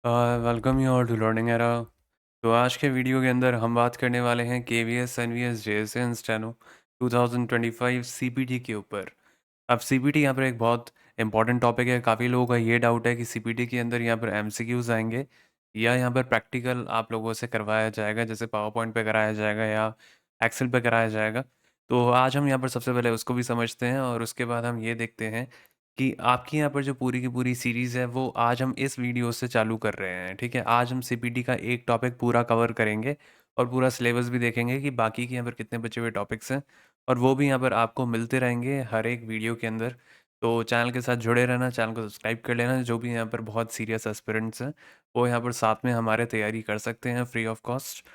Welcome you all to learning era. तो आज के वीडियो के अंदर हम बात करने वाले हैं KVS NVS JSA steno 2025 CPT के ऊपर। अब CPT यहाँ पर एक बहुत इंपॉर्टेंट टॉपिक है। काफ़ी लोगों का ये डाउट है कि CPT के अंदर यहाँ पर MCQs आएंगे या यहाँ पर प्रैक्टिकल आप लोगों से करवाया जाएगा, जैसे पावर पॉइंट पे कराया जाएगा या एक्सेल पे कराया जाएगा। तो आज हम यहाँ पर सबसे पहले उसको भी समझते हैं और उसके बाद हम ये देखते हैं कि आपकी यहाँ पर जो पूरी की पूरी सीरीज़ है वो आज हम इस वीडियो से चालू कर रहे हैं। ठीक है, आज हम CPT का एक टॉपिक पूरा कवर करेंगे और पूरा सिलेबस भी देखेंगे कि बाकी के यहाँ पर कितने बचे हुए टॉपिक्स हैं, और वो भी यहाँ पर आपको मिलते रहेंगे हर एक वीडियो के अंदर। तो चैनल के साथ जुड़े रहना, चैनल को सब्सक्राइब कर लेना। जो भी यहाँ पर बहुत सीरियस एस्पिरेंट्स हैं वो यहाँ पर साथ में हमारे तैयारी कर सकते हैं फ्री ऑफ कॉस्ट।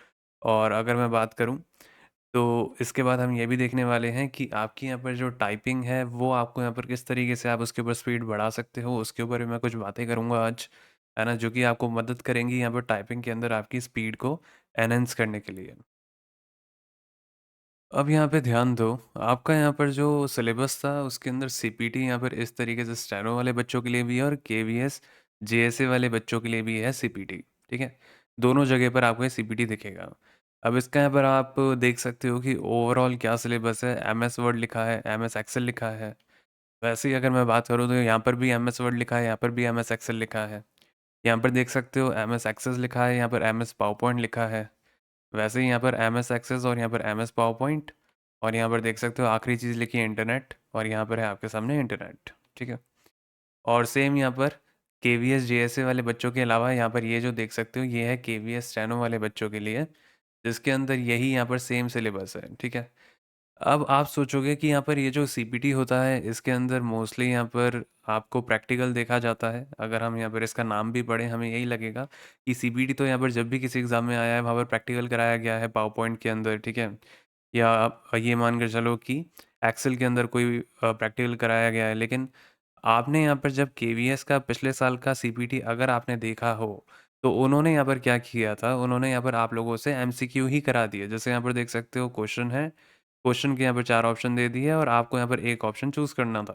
और अगर मैं बात करूँ तो इसके बाद हम ये भी देखने वाले हैं कि आपकी यहाँ पर जो टाइपिंग है वो आपको यहाँ पर किस तरीके से आप उसके ऊपर स्पीड बढ़ा सकते हो, उसके ऊपर भी मैं कुछ बातें करूँगा आज, है ना, जो कि आपको मदद करेंगी यहाँ पर टाइपिंग के अंदर आपकी स्पीड को एनहेंस करने के लिए। अब यहाँ पे ध्यान दो, आपका यहाँ पर जो सिलेबस था उसके अंदर CPT यहाँ पर इस तरीके से स्टेनो वाले बच्चों के लिए भी है और KVS JSA वाले बच्चों के लिए भी है CPT। ठीक है, दोनों जगह पर आपको ये CPT दिखेगा। अब इसका यहाँ पर आप देख सकते हो कि ओवरऑल क्या सिलेबस है। MS वर्ड लिखा है, MS एक्सेल लिखा है। वैसे ही अगर मैं बात करूँ तो यहाँ पर भी MS वर्ड लिखा है, यहाँ पर भी MS एक्सेल लिखा है। यहाँ पर देख सकते हो MS एक्सेस लिखा है, यहाँ पर MS पावर पॉइंट लिखा है। वैसे ही यहाँ पर MS एक्सेस और यहाँ पर MS पावर पॉइंट, और यहाँ पर देख सकते हो आखिरी चीज़ लिखी है इंटरनेट, और यहाँ पर है आपके सामने इंटरनेट। ठीक है, और सेम यहाँ पर KVS JSA वाले बच्चों के अलावा यहाँ पर ये जो देख सकते हो ये है KVS स्टेनो वाले बच्चों के लिए, जिसके अंदर यही यहाँ पर सेम सिलेबस है। ठीक है, अब आप सोचोगे कि यहाँ पर ये जो CPT होता है इसके अंदर मोस्टली यहाँ पर आपको प्रैक्टिकल देखा जाता है। अगर हम यहाँ पर इसका नाम भी पढ़ें हमें यही लगेगा कि CPT तो यहाँ पर जब भी किसी एग्ज़ाम में आया है वहाँ पर प्रैक्टिकल कराया गया है पावर पॉइंट के अंदर। ठीक है, या आप ये मान कर चलो कि एक्सेल के अंदर कोई प्रैक्टिकल कराया गया है। लेकिन आपने यहाँ पर जब KVS का पिछले साल का CPT अगर आपने देखा हो तो उन्होंने यहाँ पर क्या किया था, उन्होंने यहाँ पर आप लोगों से MCQ ही करा दिए। जैसे यहाँ पर देख सकते हो क्वेश्चन है, क्वेश्चन के यहाँ पर 4 ऑप्शन दे दिए और आपको यहाँ पर एक ऑप्शन चूज़ करना था।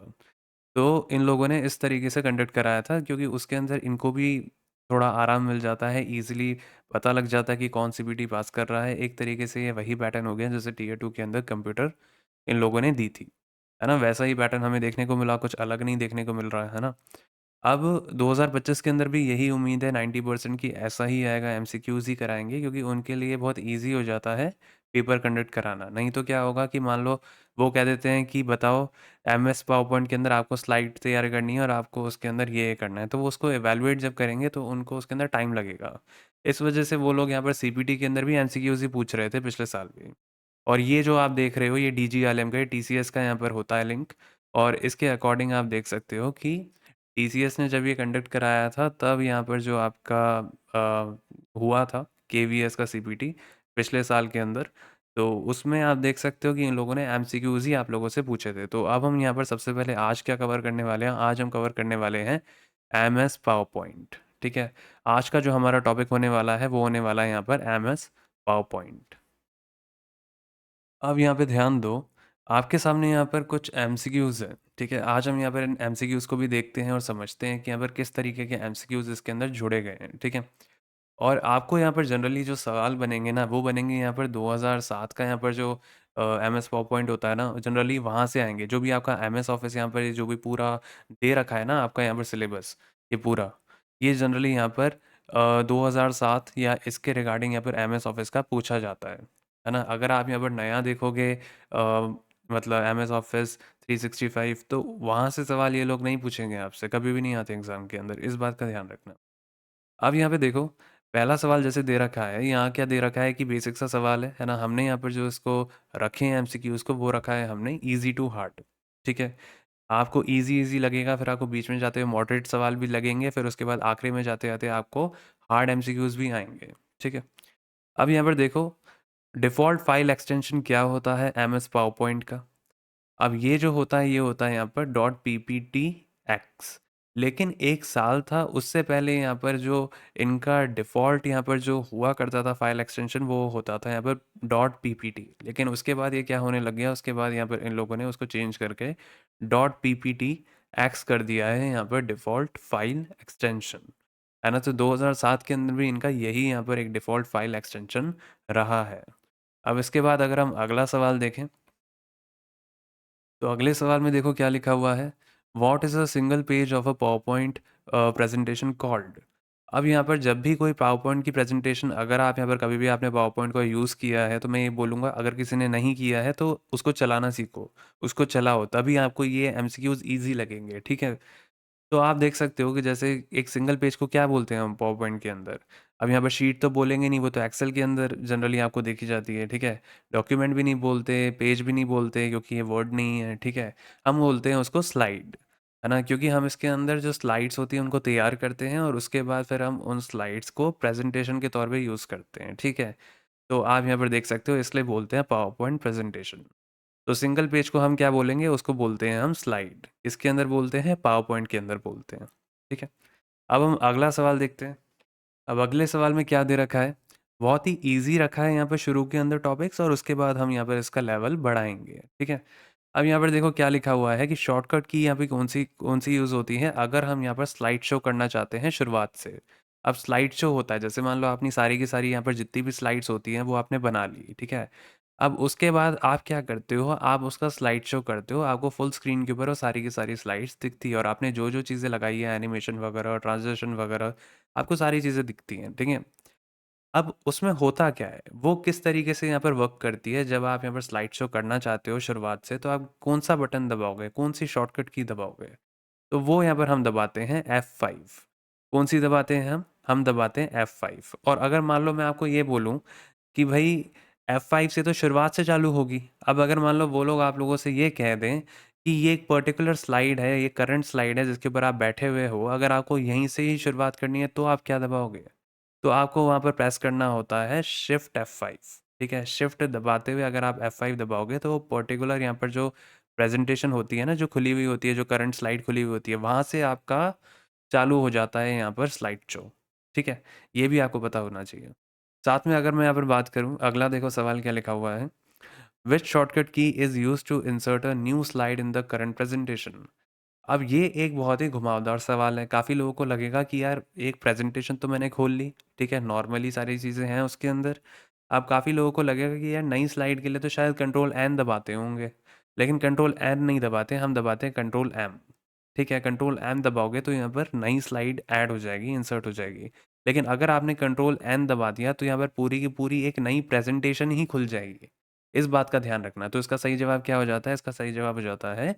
तो इन लोगों ने इस तरीके से कंडक्ट कराया था क्योंकि उसके अंदर इनको भी थोड़ा आराम मिल जाता है, ईज़िली पता लग जाता है कि कौन CPT पास कर रहा है। एक तरीके से ये वही पैटर्न हो गया जैसे टियर 2 के अंदर कंप्यूटर इन लोगों ने दी थी, है ना? वैसा ही पैटर्न हमें देखने को मिला, कुछ अलग नहीं देखने को मिल रहा है ना? अब 2025 के अंदर भी यही उम्मीद है 90% की ऐसा ही आएगा, MCQs ही कराएँगे क्योंकि उनके लिए बहुत ईज़ी हो जाता है पेपर कंडक्ट कराना। नहीं तो क्या होगा कि मान लो वो कह देते हैं कि बताओ MS पावर पॉइंट के अंदर आपको स्लाइड तैयार करनी है और आपको उसके अंदर ये करना है, तो वो उसको इवैल्यूएट जब करेंगे तो उनको उसके अंदर टाइम लगेगा। इस वजह से वो लोग यहाँ पर CPT के अंदर भी MCQs ही पूछ रहे थे पिछले साल भी। और ये जो आप देख रहे हो ये DGILM का, TCS का यहाँ पर होता है लिंक, और इसके अकॉर्डिंग आप देख सकते हो कि TCS ने जब ये कंडक्ट कराया था तब यहाँ पर जो आपका हुआ था KVS का CPT पिछले साल के अंदर, तो उसमें आप देख सकते हो कि इन लोगों ने MCQs ही आप लोगों से पूछे थे। तो अब हम यहाँ पर सबसे पहले आज क्या कवर करने वाले हैं, आज हम कवर करने वाले हैं MS पावर पॉइंट। ठीक है, आज का जो हमारा टॉपिक होने वाला है वो होने वाला है यहाँ पर MS पावर पॉइंट। अब यहाँ पे ध्यान दो, आपके सामने यहाँ पर कुछ MCQs हैं। ठीक है, आज हम यहाँ पर इन MCQs को भी देखते हैं और समझते हैं कि यहाँ पर किस तरीके के MCQs इसके अंदर जुड़े गए हैं। ठीक है, और आपको यहाँ पर जनरली जो सवाल बनेंगे ना वो बनेंगे यहाँ पर 2007 का यहाँ पर जो MS पावर पॉइंट होता है ना, जनरली वहाँ से आएंगे। जो भी आपका MS ऑफिस यहाँ पर ये जो भी पूरा दे रखा है ना आपका यहाँ पर सिलेबस, ये पूरा, ये जनरली यहाँ पर 2007 या इसके रिगार्डिंग यहाँ पर MS ऑफिस का पूछा जाता है ना? अगर आप यहाँ पर नया देखोगे मतलब MS ऑफिस 365, तो वहाँ से सवाल ये लोग नहीं पूछेंगे आपसे, कभी भी नहीं आते एग्ज़ाम के अंदर, इस बात का ध्यान रखना। अब यहाँ पे देखो, पहला सवाल जैसे दे रखा है, यहाँ क्या दे रखा है कि बेसिक सा सवाल है ना? हमने यहाँ पर जो इसको रखे हैं MCQs को वो रखा है हमने ईज़ी टू हार्ड। ठीक है? आपको ईज़ी लगेगा, फिर आपको बीच में जाते हुए मॉडरेट सवाल भी लगेंगे, फिर उसके बाद आखिरी में जाते-जाते आपको हार्ड MCQs भी आएँगे। ठीक है? अब यहाँ पर देखो, डिफ़ॉल्ट फाइल एक्सटेंशन क्या होता है MS पावर पॉइंट का? अब ये जो होता है ये होता है यहाँ पर डॉट PPTX। लेकिन एक साल था उससे पहले यहाँ पर जो इनका डिफ़ॉल्ट यहाँ पर जो हुआ करता था फाइल एक्सटेंशन वो होता था यहाँ पर डॉट PPT। लेकिन उसके बाद ये क्या होने लग गया, उसके बाद यहाँ पर इन लोगों ने उसको चेंज करके डॉट PPTX कर दिया है यहाँ पर डिफ़ॉल्ट फाइल एक्सटेंशन, है ना? तो 2007 के अंदर भी इनका यही यहाँ पर एक डिफ़ॉल्ट फ़ाइल एक्सटेंशन रहा है। अब इसके बाद अगर हम अगला सवाल देखें, तो अगले सवाल में देखो क्या लिखा हुआ है, what is a single page of a power point presentation called. अब यहाँ पर जब भी कोई पावर पॉइंट की प्रेजेंटेशन, अगर आप यहाँ पर कभी भी आपने पावर पॉइंट का यूज़ किया है, तो मैं ये बोलूँगा अगर किसी ने नहीं किया है तो उसको चलाना सीखो, उसको चलाओ, तभी आपको ये एमसीक्यूज ईजी लगेंगे, ठीक है। तो आप देख सकते हो कि जैसे एक सिंगल पेज को क्या बोलते हैं हम पावर पॉइंट के अंदर। अब यहाँ पर शीट तो बोलेंगे नहीं, वो तो एक्सेल के अंदर जनरली आपको देखी जाती है, ठीक है। डॉक्यूमेंट भी नहीं बोलते, पेज भी नहीं बोलते, क्योंकि ये वर्ड नहीं है, ठीक है। हम बोलते हैं उसको स्लाइड, है ना, क्योंकि हम इसके अंदर जो स्लाइड्स होती हैं उनको तैयार करते हैं और उसके बाद फिर हम उन स्लाइड्स को प्रेजेंटेशन के तौर पे यूज़ करते हैं, ठीक है। तो आप यहाँ पर देख सकते हो, इसलिए बोलते हैं पावर पॉइंट प्रेजेंटेशन। तो सिंगल पेज को हम क्या बोलेंगे, उसको बोलते हैं हम स्लाइड, इसके अंदर बोलते हैं, पावर पॉइंट के अंदर बोलते हैं, ठीक है। अब हम अगला सवाल देखते हैं। अब अगले सवाल में क्या दे रखा है, बहुत ही इजी रखा है यहाँ पर शुरू के अंदर टॉपिक्स, और उसके बाद हम यहाँ पर इसका लेवल बढ़ाएंगे, ठीक है। अब यहाँ पर देखो क्या लिखा हुआ है कि शॉर्टकट की यहाँ पे कौन सी यूज़ होती है अगर हम यहाँ पर स्लाइड शो करना चाहते हैं शुरुआत से। अब स्लाइड शो होता है, जैसे मान लो अपनी सारी की सारी यहाँ पर जितनी भी स्लाइड्स होती हैं वो आपने बना ली, ठीक है। अब उसके बाद आप क्या करते हो, आप उसका स्लाइड शो करते हो, आपको फुल स्क्रीन के ऊपर वो सारी की सारी स्लाइड्स दिखती है, और आपने जो जो चीज़ें लगाई है, एनिमेशन वगैरह, ट्रांजिशन वगैरह, आपको सारी चीज़ें दिखती हैं, ठीक है। अब उसमें होता क्या है, वो किस तरीके से यहाँ पर वर्क करती है, जब आप यहाँ पर स्लाइड शो करना चाहते हो शुरुआत से, तो आप कौन सा बटन दबाओगे, कौन सी शॉर्टकट की दबाओगे। तो वो यहाँ पर हम दबाते हैं F5। कौन सी दबाते हैं हम दबाते हैं F5। और अगर मान लो मैं आपको ये बोलूँ कि भाई F5 से तो शुरुआत से चालू होगी। अब अगर मान लो वो लोग आप लोगों से ये कह दें कि ये एक पर्टिकुलर स्लाइड है, ये करंट स्लाइड है जिसके ऊपर आप बैठे हुए हो, अगर आपको यहीं से ही शुरुआत करनी है तो आप क्या दबाओगे? तो आपको वहाँ पर प्रेस करना होता है शिफ्ट F5, ठीक है? शिफ्ट दबाते हुए अगर आप F5 दबाओगे तो वो पर्टिकुलर यहाँ पर जो प्रेज़ेंटेशन होती है ना, जो खुली हुई होती है, जो करंट स्लाइड खुली हुई होती है, वहाँ से आपका चालू हो जाता है यहाँ पर स्लाइड शो, ठीक है? ये भी आपको पता होना चाहिए। साथ में अगर मैं यहाँ पर बात करूँ, अगला देखो सवाल क्या लिखा हुआ है, which shortcut key is used to insert a new slide in the current presentation. अब ये एक बहुत ही घुमावदार सवाल है। काफ़ी लोगों को लगेगा कि यार एक प्रेज़ेंटेशन तो मैंने खोल ली, ठीक है? नॉर्मली सारी चीज़ें हैं उसके अंदर। अब काफ़ी लोगों को लगेगा कि यार नई स्लाइड के लिए तो शायद कंट्रोल एन दबाते होंगे। लेकिन कंट्रोल एन नहीं दबाते, हम दबाते हैं कंट्रोल एम। ठीक है? कंट्रोल एम दबाओगे तो यहाँ पर नई स्लाइड ऐड हो जाएगी, इंसर्ट हो जाएगी। लेकिन अगर आपने कंट्रोल एन दबा दिया तो यहाँ पर पूरी की पूरी एक नई प्रेज़ेंटेशन ही खुल जाएगी। इस बात का ध्यान रखना। तो इसका सही जवाब क्या हो जाता है? इसका सही जवाब हो जाता है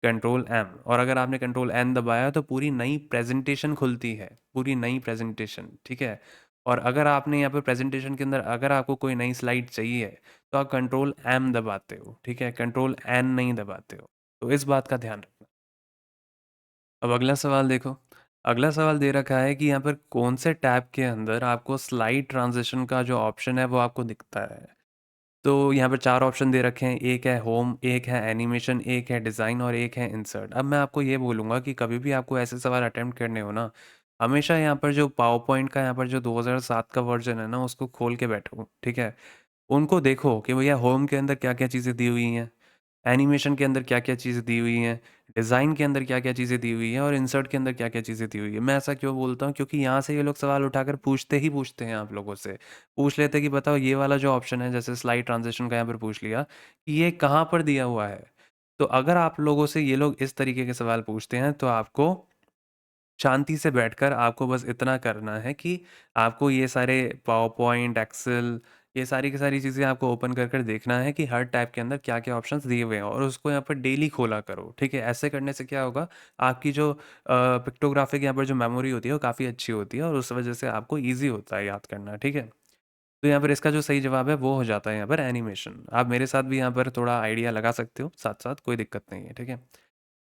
कंट्रोल एम। और अगर आपने कंट्रोल एन दबाया तो पूरी नई प्रेजेंटेशन खुलती है, पूरी नई प्रेजेंटेशन, ठीक है। और अगर आपने यहाँ पे प्रेजेंटेशन के अंदर अगर आपको कोई नई स्लाइड चाहिए तो आप कंट्रोल एम दबाते हो, ठीक है, कंट्रोल एन नहीं दबाते हो। तो इस बात का ध्यान रखना। अब अगला सवाल देखो। अगला सवाल दे रखा है कि यहाँ पर कौन से टैब के अंदर आपको स्लाइड ट्रांजिशन का जो ऑप्शन है वो आपको दिखता है। तो यहाँ पे 4 ऑप्शन दे रखे हैं, एक है होम, एक है एनिमेशन, एक है डिज़ाइन और एक है इंसर्ट। अब मैं आपको ये बोलूँगा कि कभी भी आपको ऐसे सवाल अटेम्प्ट करने हो ना, हमेशा यहाँ पर जो पावर पॉइंट का यहाँ पर जो 2007 का वर्ज़न है ना, उसको खोल के बैठो, ठीक है? उनको देखो कि भैया होम के अंदर क्या-क्या चीज़ें दी हुई हैं, एनिमेशन के अंदर क्या-क्या चीज़ें दी हुई हैं, डिज़ाइन के अंदर क्या-क्या चीज़ें दी हुई हैं और इंसर्ट के अंदर क्या-क्या चीज़ें दी हुई हैं। मैं ऐसा क्यों बोलता हूँ? क्योंकि यहाँ से ये लोग सवाल उठाकर पूछते ही पूछते हैं आप लोगों से। पूछ लेते हैं कि बताओ ये वाला जो ऑप्शन है, जैसे स्लाइड ट्रांज़िशन का यहाँ पर पूछ लिया, कि ये कहाँ पर दिया हुआ है? तो अगर आप लोगों से ये लोग इस तरीके के सवाल पूछते हैं, तो आपको शांति से बैठकर आपको बस इतना करना है कि आपको ये सारे पावर पॉइंट, एक्सेल, ये सारी की सारी चीज़ें आपको ओपन कर कर देखना है कि हर टैब के अंदर क्या-क्या ऑप्शंस दिए हुए हैं और उसको यहाँ पर डेली खोला करो, ठीक है? ऐसे करने से क्या होगा, आपकी जो पिक्टोग्राफिक यहाँ पर जो मेमोरी होती है वो काफ़ी अच्छी होती है और उस वजह से आपको ईज़ी होता है याद करना, ठीक है? तो यहाँ पर इसका जो सही जवाब है वो हो जाता है यहाँ पर एनिमेशन। आप मेरे साथ भी यहाँ पर थोड़ा आइडिया लगा सकते हो साथ-साथ, कोई दिक्कत नहीं है, ठीक है?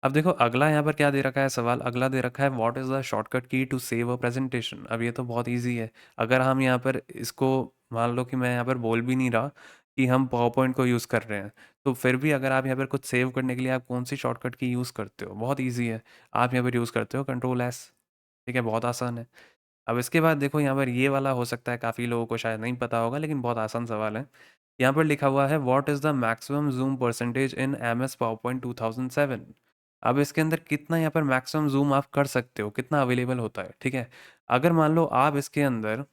अब देखो अगला यहाँ पर क्या दे रखा है सवाल, अगला दे रखा है व्हाट इज़ द शॉर्टकट की टू सेव अ प्रेजेंटेशन। अब ये तो बहुत इजी है। अगर हम यहाँ पर इसको मान लो कि मैं यहाँ पर बोल भी नहीं रहा कि हम पावर पॉइंट को यूज़ कर रहे हैं, तो फिर भी अगर आप यहाँ पर कुछ सेव करने के लिए आप कौन सी शॉर्टकट की यूज़ करते हो, बहुत ईजी है। आप यहाँ पर यूज़ करते हो कंट्रोल एस, ठीक है, बहुत आसान है। अब इसके बाद देखो यहाँ पर ये वाला हो सकता है काफ़ी लोगों को शायद नहीं पता होगा, लेकिन बहुत आसान सवाल है। यहाँ पर लिखा हुआ है what is the maximum zoom percentage in M S power point 2007। अब इसके अंदर कितना यहाँ पर मैक्सिमम ज़ूम आप कर सकते हो, कितना अवेलेबल होता है, ठीक है? अगर मान लो आप इसके अंदर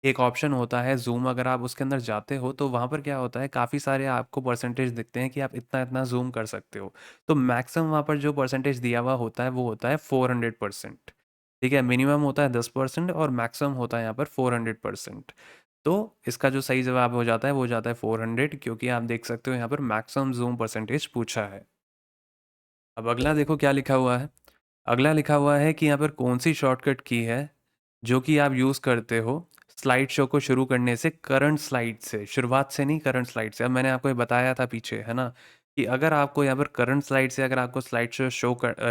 एक ऑप्शन होता है ज़ूम, अगर आप उसके अंदर जाते हो तो वहाँ पर क्या होता है, काफ़ी सारे आपको परसेंटेज दिखते हैं कि आप इतना-इतना ज़ूम कर सकते हो। तो मैक्सिमम वहाँ पर जो परसेंटेज दिया हुआ होता है वो होता है 400%, ठीक है? मिनिमम होता है 10% और मैक्सिमम होता है यहाँ पर 400%। तो इसका जो सही जवाब हो जाता है वो हो जाता है 400, क्योंकि आप देख सकते हो यहाँ पर मैक्सिमम ज़ूम परसेंटेज पूछा है। अब अगला देखो क्या लिखा हुआ है। अगला लिखा हुआ है कि यहाँ पर कौन सी शॉर्टकट की है जो कि आप यूज़ करते हो स्लाइड शो को शुरू करने से, करंट स्लाइड से, शुरुआत से नहीं, करंट स्लाइड से। अब मैंने आपको ये बताया था पीछे, है ना, कि अगर आपको यहाँ पर करंट स्लाइड से अगर आपको स्लाइड शो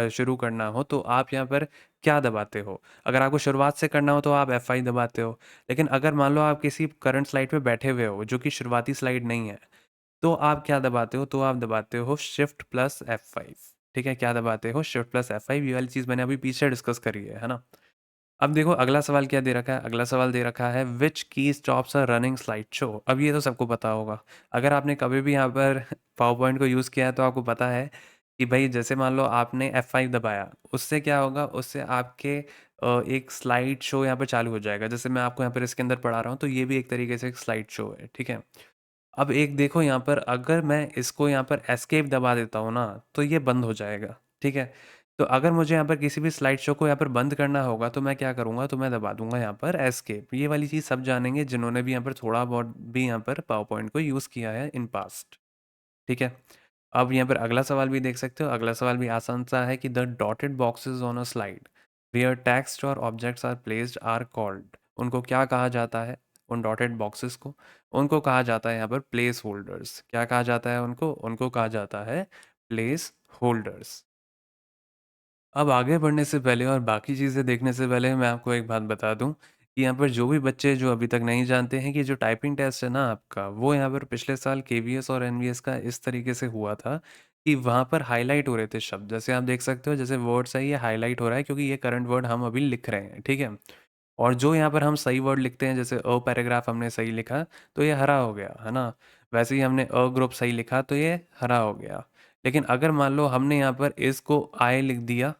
शुरू करना हो तो आप यहाँ पर क्या दबाते हो। अगर आपको शुरुआत से करना हो तो आप F5 दबाते हो, लेकिन अगर मान लो आप किसी करंट स्लाइड पे बैठे हुए हो जो कि शुरुआती स्लाइड नहीं है, तो आप क्या दबाते हो, तो आप दबाते हो शिफ्ट प्लस F5, ठीक है? क्या दबाते हो, शिफ्ट प्लस F5। ये वाली चीज़ मैंने अभी पीछे डिस्कस करी है ना? अब देखो अगला सवाल क्या दे रखा है। अगला सवाल दे रखा है विच की स्टॉप्स अ रनिंग स्लाइड शो। अब ये तो सबको पता होगा, अगर आपने कभी भी यहाँ पर पावर पॉइंट को यूज़ किया है तो आपको पता है कि भाई जैसे मान लो आपने F5 दबाया, उससे क्या होगा, उससे आपके एक स्लाइड शो यहाँ पर चालू हो जाएगा। जैसे मैं आपको यहाँ पर इसके अंदर पढ़ा रहा हूँ, तो ये भी एक तरीके से एक स्लाइड शो है, ठीक है? अब एक देखो यहाँ पर, अगर मैं इसको यहाँ पर एस्केप दबा देता हूँ ना, तो ये बंद हो जाएगा, ठीक है? तो अगर मुझे यहाँ पर किसी भी स्लाइड शो को यहाँ पर बंद करना होगा तो मैं क्या करूँगा, तो मैं दबा दूंगा यहाँ पर एस्केप। ये वाली चीज़ सब जानेंगे जिन्होंने भी यहाँ पर थोड़ा बहुत भी यहाँ पर पावर पॉइंट को यूज़ किया है इन पास्ट, ठीक है? अब यहाँ पर अगला सवाल भी देख सकते हो। अगला सवाल भी आसान सा है कि the dotted boxes on a slide where text और objects are placed are called. उनको क्या कहा जाता है, उन डॉटेड बॉक्सेस को? उनको कहा जाता है यहाँ पर प्लेस होल्डर्स। क्या कहा जाता है उनको? उनको कहा जाता है प्लेस होल्डर्स। अब आगे बढ़ने से पहले और बाकी चीज़ें देखने से पहले मैं आपको एक बात बता दूं कि यहाँ पर जो भी बच्चे जो अभी तक नहीं जानते हैं कि जो टाइपिंग टेस्ट है ना आपका, वो यहाँ पर पिछले साल केवीएस और एनवीएस का इस तरीके से हुआ था कि वहाँ पर हाईलाइट हो रहे थे शब्द। जैसे आप देख सकते हो, जैसे वर्ड्स है ये हाईलाइट हो रहा है क्योंकि ये करंट वर्ड हम अभी लिख रहे हैं, ठीक है? और जो यहाँ पर हम सही वर्ड लिखते हैं, जैसे अ पैराग्राफ हमने सही लिखा तो ये हरा हो गया, है ना? वैसे ही हमने अ ग्रुप सही लिखा तो ये हरा हो गया। लेकिन अगर मान लो हमने यहाँ पर इस को आई लिख दिया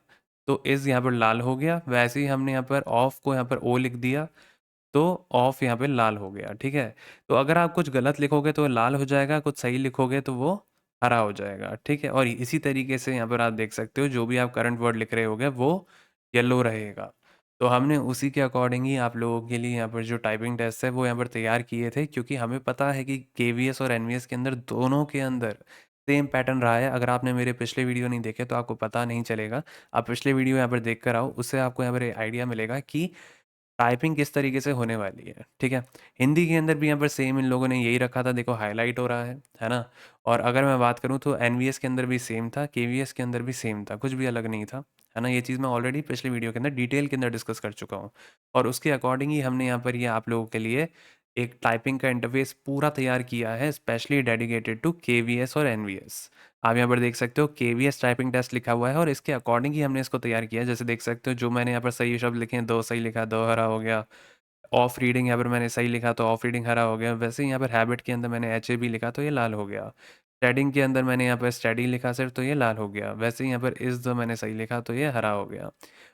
तो इस यहाँ पर लाल हो गया। वैसे ही हमने यहाँ पर ऑफ को यहाँ पर ओ लिख दिया तो ऑफ यहाँ पे लाल हो गया, ठीक है? तो अगर आप कुछ गलत लिखोगे तो लाल हो जाएगा, कुछ सही लिखोगे तो वो हरा हो जाएगा, ठीक है? और इसी तरीके से यहाँ पर आप देख सकते हो जो भी आप करंट वर्ड लिख रहे होगे वो येलो रहेगा। तो हमने उसी के अकॉर्डिंग ही आप लोगों के लिए यहाँ पर जो टाइपिंग टेस्ट है वो यहाँ पर तैयार किए थे, क्योंकि हमें पता है कि केवीएस और एनवीएस के अंदर, दोनों के अंदर सेम पैटर्न रहा है। अगर आपने मेरे पिछले वीडियो नहीं देखे तो आपको पता नहीं चलेगा। आप पिछले वीडियो यहाँ पर देख कर आओ, उससे आपको यहाँ पर आइडिया मिलेगा कि टाइपिंग किस तरीके से होने वाली है, ठीक है? हिंदी के अंदर भी यहाँ पर सेम इन लोगों ने यही रखा था, देखो हाईलाइट हो रहा है ना? और अगर मैं बात करूँ तो एनवीएस के अंदर भी सेम था, केवीएस के अंदर भी सेम था, कुछ भी अलग नहीं था, है ना? ये चीज़ मैं ऑलरेडी पिछले वीडियो के अंदर डिटेल के अंदर डिस्कस कर चुका हूँ। और उसके अकॉर्डिंग ही हमने यहाँ पर ये आप लोगों के लिए एक टाइपिंग का इंटरफेस पूरा तैयार किया है, स्पेशली डेडिकेटेड टू केवीएस और एनवीएस। आप यहाँ पर देख सकते हो केवीएस टाइपिंग टेस्ट लिखा हुआ है और इसके अकॉर्डिंग ही हमने इसको तैयार किया है। जैसे देख सकते हो जो मैंने यहाँ पर सही शब्द लिखे हैं, दो सही लिखा, दो हरा हो गया। ऑफ रीडिंग यहाँ पर मैंने सही लिखा तो ऑफ रीडिंग हरा हो गया। वैसे ही यहाँ पर हैबिट के अंदर मैंने एच ए बी लिखा तो ये लाल हो गया। स्टडिंग के अंदर मैंने यहाँ पर स्टडी लिखा सिर्फ तो ये लाल हो गया। वैसे ही यहाँ पर इस जो मैंने सही लिखा तो ये हरा हो गया।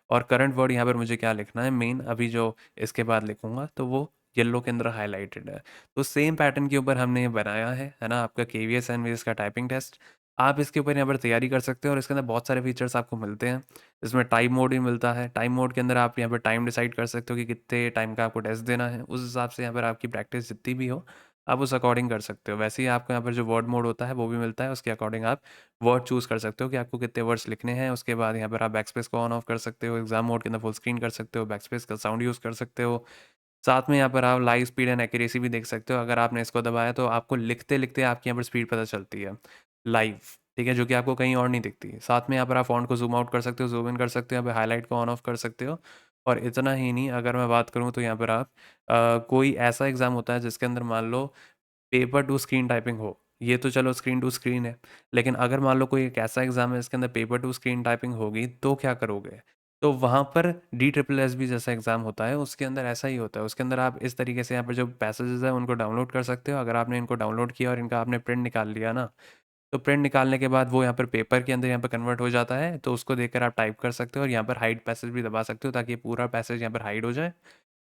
और करंट वर्ड यहाँ पर मुझे क्या लिखना है मेन, अभी जो इसके बाद लिखूंगा तो वो येलो के अंदर हाईलाइटेड है। तो सेम पैटर्न के ऊपर हमने ये बनाया है ना, आपका केवीएस एनवीएस का टाइपिंग टेस्ट। आप इसके ऊपर यहाँ पर तैयारी कर सकते हो और इसके अंदर बहुत सारे फीचर्स आपको मिलते हैं। इसमें टाइम मोड भी मिलता है। टाइम मोड के अंदर आप यहाँ पर टाइम डिसाइड कर सकते हो कि कितने टाइम का आपको टेस्ट देना है। उस हिसाब से यहाँ पर आपकी प्रैक्टिस जितनी भी हो आप उस अकॉर्डिंग कर सकते हो। वैसे ही आपको यहाँ पर जो वर्ड मोड होता है वो भी मिलता है, उसके अकॉर्डिंग आप वर्ड चूज़ कर सकते हो कि आपको कितने वर्ड्स लिखने हैं। उसके बाद यहाँ पर आप बैकस्पेस को ऑन ऑफ कर सकते हो, एग्जाम मोड के अंदर फुल स्क्रीन कर सकते हो, बैकस्पेस का साउंड यूज़ कर सकते हो। साथ में यहाँ पर आप लाइव स्पीड एंड एक्यूरेसी भी देख सकते हो। अगर आपने इसको दबाया तो आपको लिखते-लिखते आपकी यहाँ पर स्पीड पता चलती है लाइव, ठीक है? जो कि आपको कहीं और नहीं दिखती। साथ में यहाँ पर आप फ़ॉन्ट को ज़ूम आउट कर सकते हो, ज़ूम इन कर सकते हो, यहाँ पे हाइलाइट को ऑन ऑफ कर सकते हो। और इतना ही नहीं, अगर मैं बात करूँ तो यहाँ पर आप कोई ऐसा एग्ज़ाम होता है जिसके अंदर मान लो पेपर टू स्क्रीन टाइपिंग हो, ये तो चलो स्क्रीन टू स्क्रीन है। लेकिन अगर मान लो कोई एक ऐसा एग्ज़ाम है जिसके अंदर पेपर टू स्क्रीन टाइपिंग होगी, तो क्या करोगे? तो वहाँ पर DSSS जैसा एग्ज़ाम होता है, उसके अंदर ऐसा ही होता है। उसके अंदर आप इस तरीके से यहाँ पर जो पैसेजेज़ हैं उनको डाउनलोड कर सकते हो। अगर आपने इनको डाउनलोड किया और इनका आपने प्रिंट निकाल लिया ना, तो प्रिंट निकालने के बाद वो यहाँ पर पेपर के अंदर यहाँ पर कन्वर्ट हो जाता है, तो उसको देखकर आप टाइप कर सकते हो और यहाँ पर हाइड पैसेज भी दबा सकते हो ताकि ये पूरा पैसेज यहाँ पर हाइड हो जाए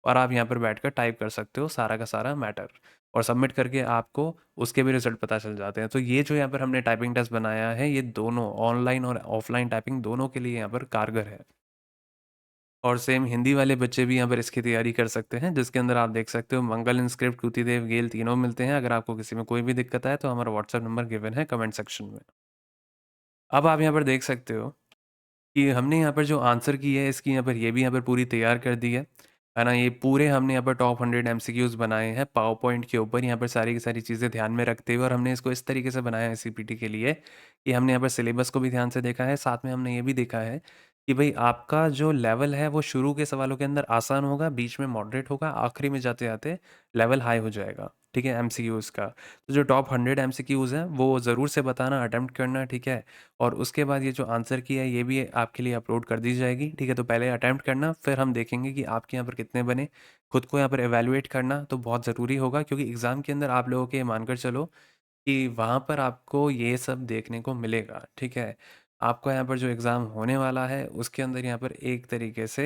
और आप यहाँ पर बैठकर टाइप कर सकते हो सारा का सारा मैटर, और सबमिट करके आपको उसके भी रिजल्ट पता चल जाते हैं। तो ये जो यहाँ पर हमने टाइपिंग टेस्ट बनाया है, ये दोनों ऑनलाइन और ऑफलाइन टाइपिंग दोनों के लिए यहाँ पर कारगर है। और सेम हिंदी वाले बच्चे भी यहाँ पर इसकी तैयारी कर सकते हैं, जिसके अंदर आप देख सकते हो मंगल इंस्क्रिप्ट, कृतिदेव, गेल तीनों मिलते हैं। अगर आपको किसी में कोई भी दिक्कत आए तो हमारा व्हाट्सएप नंबर गिवन है कमेंट सेक्शन में। अब आप यहाँ पर देख सकते हो कि हमने यहाँ पर जो आंसर की है इसकी यहाँ पर ये भी यहाँ पर पूरी तैयार कर दी है ना। ये पूरे हमने यहाँ पर टॉप 100 एमसीक्यूज बनाए हैं पावर पॉइंट के ऊपर, यहाँ पर सारी की सारी चीज़ें ध्यान में रखते हुए, और हमने इसको इस तरीके से बनाया है सीपीटी के लिए कि हमने यहाँ पर सिलेबस को भी ध्यान से देखा है, साथ में हमने ये भी देखा है कि भाई आपका जो लेवल है वो शुरू के सवालों के अंदर आसान होगा, बीच में मॉडरेट होगा, आखिरी में जाते जाते लेवल हाई हो जाएगा, ठीक है, एमसीक्यूज का। तो जो टॉप 100 एमसीक्यूज हैं वो ज़रूर से बताना, अटेम्प्ट करना, ठीक है। और उसके बाद ये जो आंसर की है ये भी आपके लिए अपलोड कर दी जाएगी, ठीक है। तो पहले अटेम्प्ट करना, फिर हम देखेंगे कि आपके यहाँ पर कितने बने। खुद को यहाँ पर एवेलुएट करना तो बहुत ज़रूरी होगा, क्योंकि एग्ज़ाम के अंदर आप लोगों के मानकर चलो कि वहाँ पर आपको ये सब देखने को मिलेगा, ठीक है। आपका यहाँ पर जो एग्ज़ाम होने वाला है उसके अंदर यहाँ पर एक तरीके से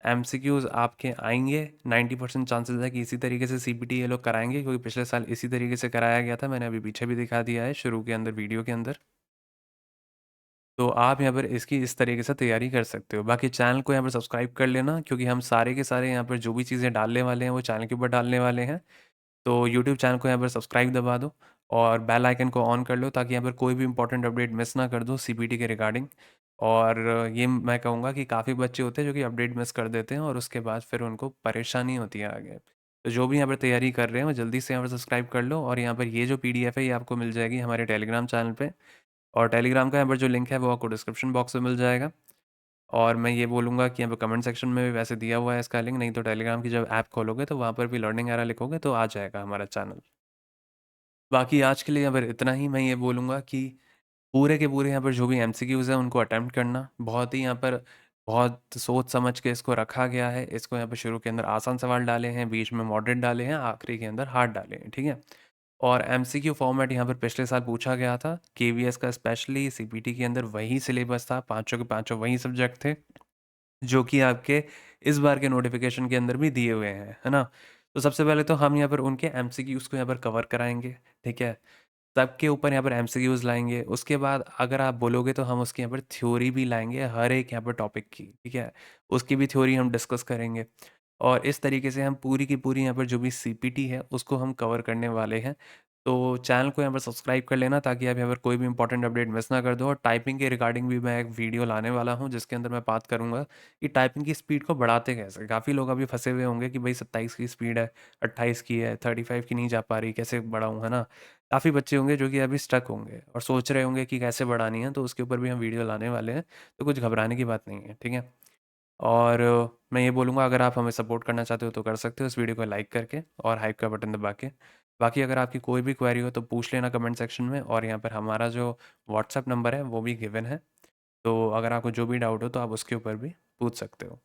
एमसीक्यूज आपके आएंगे। 90% चांसेस है कि इसी तरीके से सीपीटी ये लोग कराएंगे, क्योंकि पिछले साल इसी तरीके से कराया गया था। मैंने अभी पीछे भी दिखा दिया है शुरू के अंदर वीडियो के अंदर। तो आप यहाँ पर इसकी इस तरीके से तैयारी कर सकते हो। बाकी चैनल को यहाँ पर सब्सक्राइब कर लेना, क्योंकि हम सारे के सारे यहाँ पर जो भी चीज़ें डालने वाले हैं वो चैनल के ऊपर डालने वाले हैं। तो यूट्यूब चैनल को यहाँ पर सब्सक्राइब दबा दो और बेल आइकन को ऑन कर लो, ताकि यहाँ पर कोई भी इंपॉर्टेंट अपडेट मिस ना कर दो सीपीटी के रिगार्डिंग। और ये मैं कहूँगा कि काफ़ी बच्चे होते हैं जो कि अपडेट मिस कर देते हैं और उसके बाद फिर उनको परेशानी होती है आगे। तो जो भी यहाँ पर तैयारी कर रहे हैं वो जल्दी से यहाँ पर सब्सक्राइब कर लो, और यहाँ पर ये जो पीडीएफ है ये आपको मिल जाएगी हमारे टेलीग्राम चैनल पे, और टेलीग्राम का यहाँ पर जो लिंक है वो आपको डिस्क्रिप्शन बॉक्स में मिल जाएगा। और मैं ये बोलूँगा कि यहाँ पे कमेंट सेक्शन में भी वैसे दिया हुआ है इसका लिंक, नहीं तो टेलीग्राम की जब ऐप खोलोगे तो वहाँ पर भी लर्निंग एरा लिखोगे तो आ जाएगा हमारा चैनल। बाकी आज के लिए यहाँ पर इतना ही। मैं ये बोलूँगा कि पूरे के पूरे यहाँ पर जो भी एमसीक्यूज़ हैं उनको अटेम्प्ट करना, बहुत ही यहाँ पर बहुत सोच समझ के इसको रखा गया है। इसको यहाँ पर शुरू के अंदर आसान सवाल डाले हैं, बीच में मॉडरेट डाले हैं, आखिरी के अंदर हार्ड डाले हैं, ठीक है। और एमसीक्यू फॉर्मेट यहाँ पर पिछले साल पूछा गया था केवीएस का, स्पेशली सीपीटी के अंदर वही सिलेबस था, पाँचों के पाँचों वही सब्जेक्ट थे जो कि आपके इस बार के नोटिफिकेशन के अंदर भी दिए हुए हैं, है ना। तो सबसे पहले तो हम यहाँ पर उनके एमसीक्यूज़ को यहाँ पर कवर कराएंगे, ठीक है। सबके ऊपर यहाँ पर एमसीक्यूज़ लाएंगे, उसके बाद अगर आप बोलोगे तो हम उसके यहाँ पर थ्योरी भी लाएंगे हर एक यहाँ पर टॉपिक की, ठीक है। उसकी भी थ्योरी हम डिस्कस करेंगे, और इस तरीके से हम पूरी की पूरी यहाँ पर जो भी सीपीटी है उसको हम कवर करने वाले हैं। तो चैनल को यहाँ पर सब्सक्राइब कर लेना, ताकि आप यहाँ पर कोई भी इंपॉर्टेंट अपडेट मिस ना कर दो। और टाइपिंग के रिगार्डिंग भी मैं एक वीडियो लाने वाला हूँ, जिसके अंदर मैं बात करूँगा कि टाइपिंग की स्पीड को बढ़ाते कैसे। काफ़ी लोग अभी फंसे हुए होंगे कि भाई 27 की स्पीड है, 28 की है, 35 की नहीं जा पा रही, कैसे बढ़ाऊँ, है ना। काफ़ी बच्चे होंगे जो कि अभी स्टक होंगे और सोच रहे होंगे कि कैसे बढ़ानी है, तो उसके ऊपर भी हम वीडियो लाने वाले हैं। तो कुछ घबराने की बात नहीं है, ठीक है। और मैं ये बोलूँगा अगर आप हमें सपोर्ट करना चाहते हो तो कर सकते हो इस वीडियो को लाइक करके और हाइप का बटन दबा के। बाकी अगर आपकी कोई भी क्वेरी हो तो पूछ लेना कमेंट सेक्शन में, और यहाँ पर हमारा जो व्हाट्सएप नंबर है वो भी गिवन है। तो अगर आपको जो भी डाउट हो तो आप उसके ऊपर भी पूछ सकते हो।